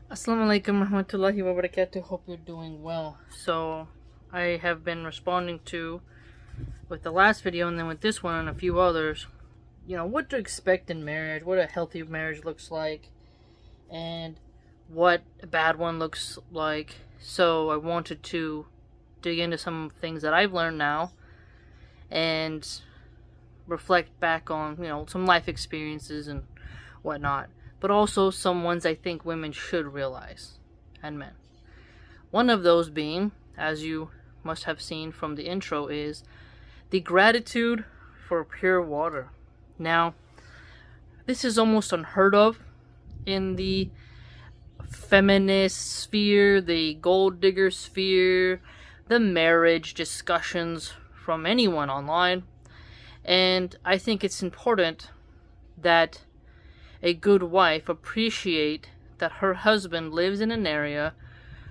Assalamu alaikum warahmatullahi wabarakatuh. Hope you're doing well. So, I have been responding to, with the last video and then with this one and a few others, what to expect in marriage, what a healthy marriage looks like, and what a bad one looks like. So, I wanted to dig into some things that I've learned now and reflect back on, some life experiences and whatnot, but also some ones I think women should realize, and men. One of those being, as you must have seen from the intro, is the gratitude for pure water. Now, this is almost unheard of in the feminist sphere, the gold digger sphere, the marriage discussions from anyone online. And I think it's important that a good wife appreciate that her husband lives in an area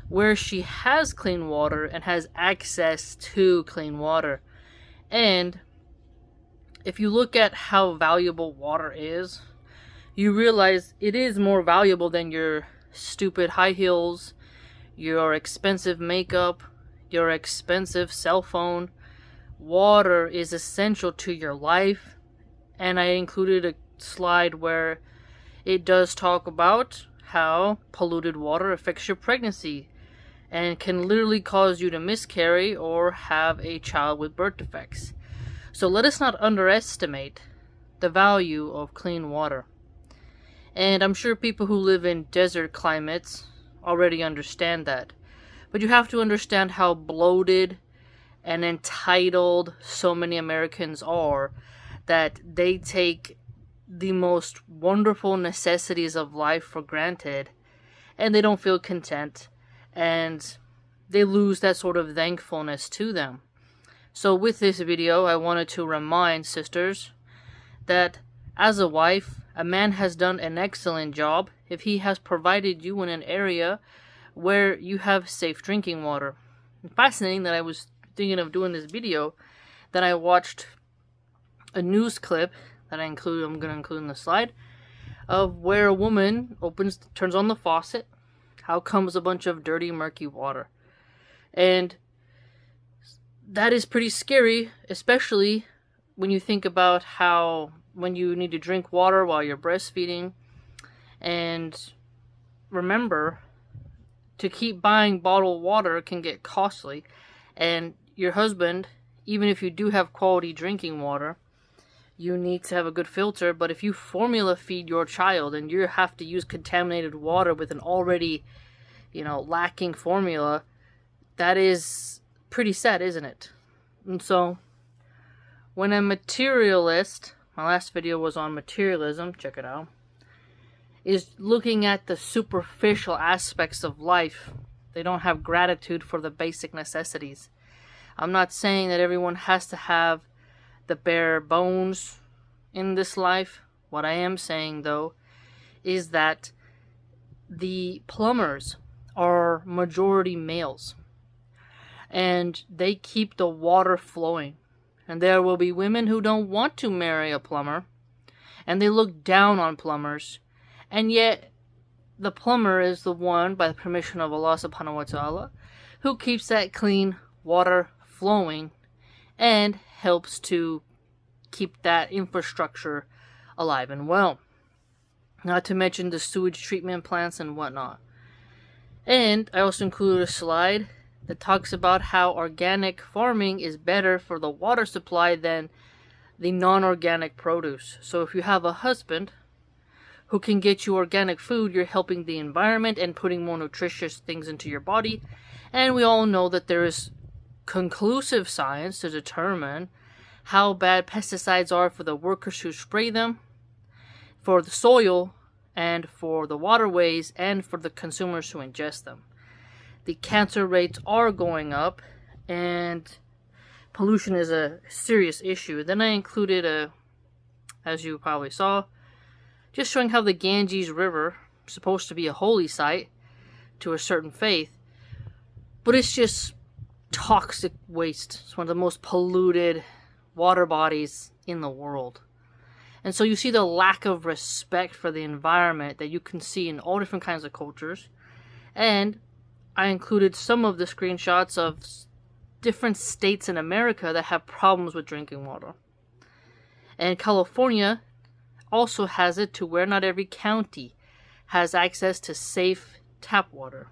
where she has clean water and has access to clean water. And if you look at how valuable water is, you realize it is more valuable than your stupid high heels, your expensive makeup, your expensive cell phone. Water is essential to your life, and I included a slide where it does talk about how polluted water affects your pregnancy and can literally cause you to miscarry or have a child with birth defects. So let us not underestimate the value of clean water. And I'm sure people who live in desert climates already understand that. But you have to understand how bloated and entitled so many Americans are that they take the most wonderful necessities of life for granted and they don't feel content and they lose that sort of thankfulness to them. So with this video, I wanted to remind sisters that as a wife, a man has done an excellent job if he has provided you in an area where you have safe drinking water. And fascinating that I was thinking of doing this video, that I watched a news clip that I'm going to include in the slide, of where a woman turns on the faucet. Out comes a bunch of dirty, murky water. And that is pretty scary, especially when you think about how when you need to drink water while you're breastfeeding. And remember, to keep buying bottled water can get costly. And your husband, even if you do have quality drinking water, you need to have a good filter. But if you formula feed your child and you have to use contaminated water with an already, lacking formula, that is pretty sad, isn't it? And so, when a materialist, my last video was on materialism, check it out, is looking at the superficial aspects of life, they don't have gratitude for the basic necessities. I'm not saying that everyone has to have the bare bones in this life. What I am saying, though, is that the plumbers are majority males. And they keep the water flowing. And there will be women who don't want to marry a plumber. And they look down on plumbers. And yet, the plumber is the one, by the permission of Allah subhanahu wa ta'ala, who keeps that clean water flowing and helps to keep that infrastructure alive and well. Not to mention the sewage treatment plants and whatnot. And I also included a slide that talks about how organic farming is better for the water supply than the non-organic produce. So if you have a husband who can get you organic food, you're helping the environment and putting more nutritious things into your body. And we all know that there is conclusive science to determine how bad pesticides are for the workers who spray them, for the soil, and for the waterways, and for the consumers who ingest them. The cancer rates are going up, and pollution is a serious issue. Then I included as you probably saw, just showing how the Ganges River is supposed to be a holy site to a certain faith, but it's just toxic waste. It's one of the most polluted water bodies in the world. And so you see the lack of respect for the environment that you can see in all different kinds of cultures. And I included some of the screenshots of different states in America that have problems with drinking water. And California also has it to where not every county has access to safe tap water.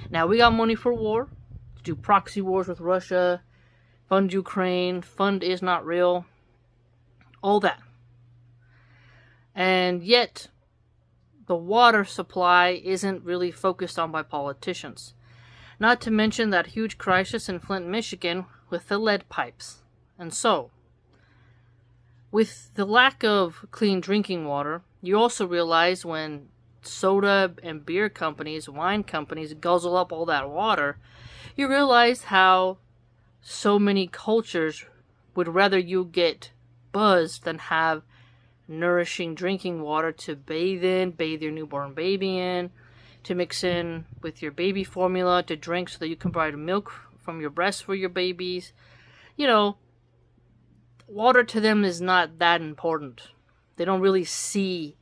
Now, we got money for war, to do proxy wars with Russia, fund Ukraine, fund is not real, all that. And yet, the water supply isn't really focused on by politicians. Not to mention that huge crisis in Flint, Michigan with the lead pipes. And so, with the lack of clean drinking water, you also realize when soda and beer companies, wine companies guzzle up all that water, you realize how so many cultures would rather you get buzzed than have nourishing drinking water to bathe in, bathe your newborn baby in, to mix in with your baby formula to drink so that you can provide milk from your breast for your babies. You know, water to them is not that important. They don't really see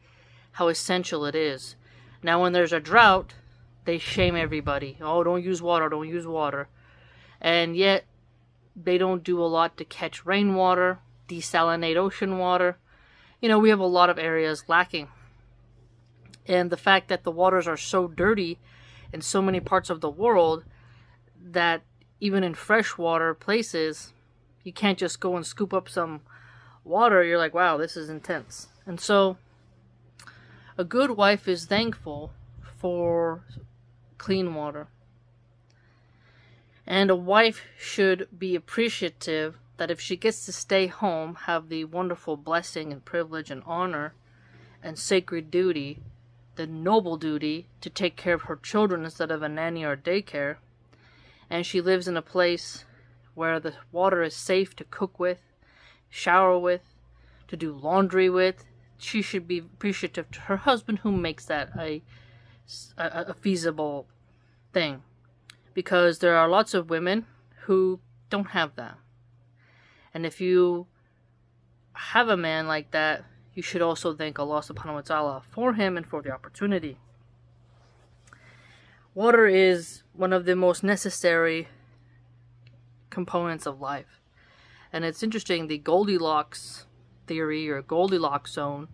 how essential it is. Now, when there's a drought, they shame everybody. Oh, don't use water, don't use water. And yet, they don't do a lot to catch rainwater, desalinate ocean water. You know, we have a lot of areas lacking. And the fact that the waters are so dirty in so many parts of the world that even in freshwater places, you can't just go and scoop up some water. You're like, wow, this is intense. And so, a good wife is thankful for clean water. And a wife should be appreciative that if she gets to stay home, have the wonderful blessing and privilege and honor and sacred duty, the noble duty to take care of her children instead of a nanny or daycare, and she lives in a place where the water is safe to cook with, shower with, to do laundry with, she should be appreciative to her husband who makes that a feasible thing. Because there are lots of women who don't have that. And if you have a man like that, you should also thank Allah subhanahu wa ta'ala for him and for the opportunity. Water is one of the most necessary components of life. And it's interesting, the Goldilocks theory or Goldilocks zone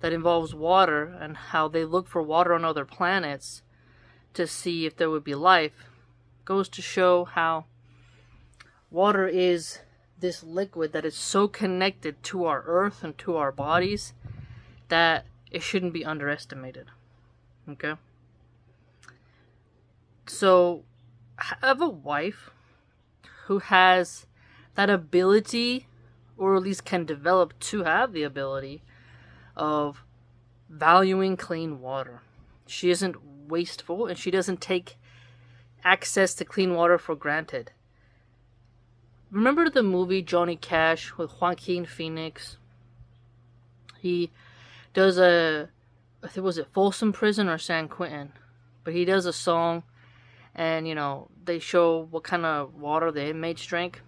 that involves water and how they look for water on other planets to see if there would be life goes to show how water is this liquid that is so connected to our earth and to our bodies that it shouldn't be underestimated. Okay? So, have a wife who has that ability, or at least can develop to have the ability of valuing clean water. She isn't wasteful and she doesn't take access to clean water for granted. Remember the movie Johnny Cash with Joaquin Phoenix? He does I think, was it Folsom Prison or San Quentin? But he does a song and, you know, they show what kind of water the inmates drank.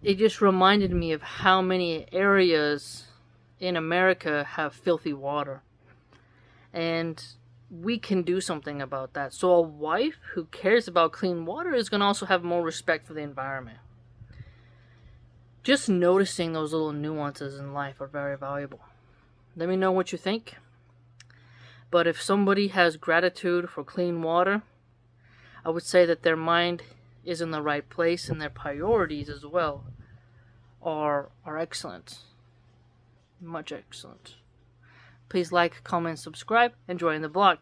It just reminded me of how many areas in America have filthy water. And we can do something about that. So a wife who cares about clean water is going to also have more respect for the environment. Just noticing those little nuances in life are very valuable. Let me know what you think. But if somebody has gratitude for clean water, I would say that their mind is in the right place and their priorities as well are excellent. Much excellent. Please like, comment, subscribe, and join the blog.